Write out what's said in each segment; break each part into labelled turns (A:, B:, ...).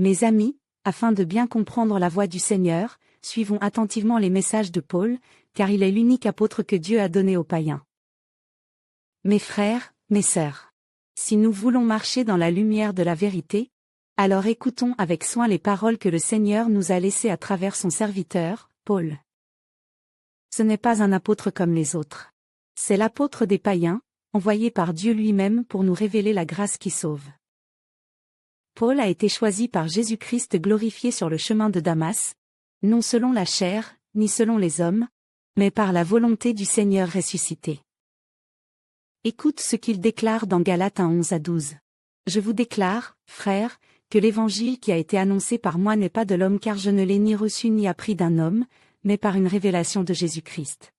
A: Mes amis, afin de bien comprendre la voie du Seigneur, suivons attentivement les messages de Paul, car il est l'unique apôtre que Dieu a donné aux païens. Mes frères, mes sœurs, si nous voulons marcher dans la lumière de la vérité, alors écoutons avec soin les paroles que le Seigneur nous a laissées à travers son serviteur, Paul. Ce n'est pas un apôtre comme les autres. C'est l'apôtre des païens, envoyé par Dieu lui-même pour nous révéler la grâce qui sauve. Paul a été choisi par Jésus-Christ glorifié sur le chemin de Damas, non selon la chair, ni selon les hommes, mais par la volonté du Seigneur ressuscité. Écoute ce qu'il déclare dans Galates 1:11 à 12. Je vous déclare, frères, que l'évangile qui a été annoncé par moi n'est pas de l'homme car je ne l'ai ni reçu ni appris d'un homme, mais par une révélation de Jésus-Christ.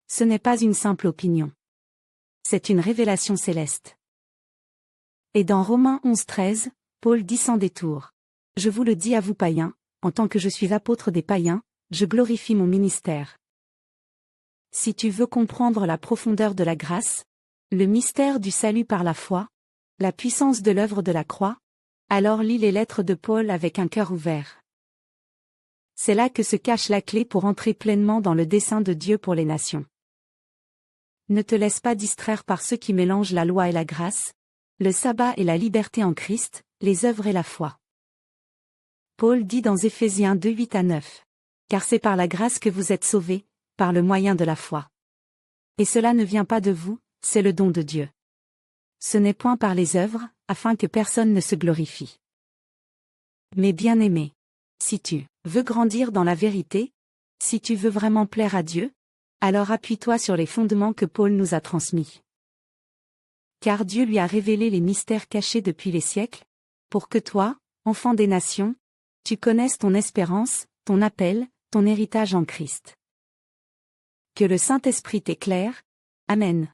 A: Ce n'est pas une simple opinion. C'est une révélation céleste. Et dans Romains 11:13, Paul dit sans détour. Je vous le dis à vous païens, en tant que je suis apôtre des païens, je glorifie mon ministère. Si tu veux comprendre la profondeur de la grâce, le mystère du salut par la foi, la puissance de l'œuvre de la croix, alors lis les lettres de Paul avec un cœur ouvert. C'est là que se cache la clé pour entrer pleinement dans le dessein de Dieu pour les nations. Ne te laisse pas distraire par ceux qui mélangent la loi et la grâce, le sabbat et la liberté en Christ, les œuvres et la foi. Paul dit dans Éphésiens 2:8 à 9. Car c'est par la grâce que vous êtes sauvés, par le moyen de la foi. Et cela ne vient pas de vous, c'est le don de Dieu. Ce n'est point par les œuvres, afin que personne ne se glorifie. Mais bien-aimé, si tu veux grandir dans la vérité, si tu veux vraiment plaire à Dieu, alors appuie-toi sur les fondements que Paul nous a transmis. Car Dieu lui a révélé les mystères cachés depuis les siècles, pour que toi, enfant des nations, tu connaisses ton espérance, ton appel, ton héritage en Christ. Que le Saint-Esprit t'éclaire. Amen.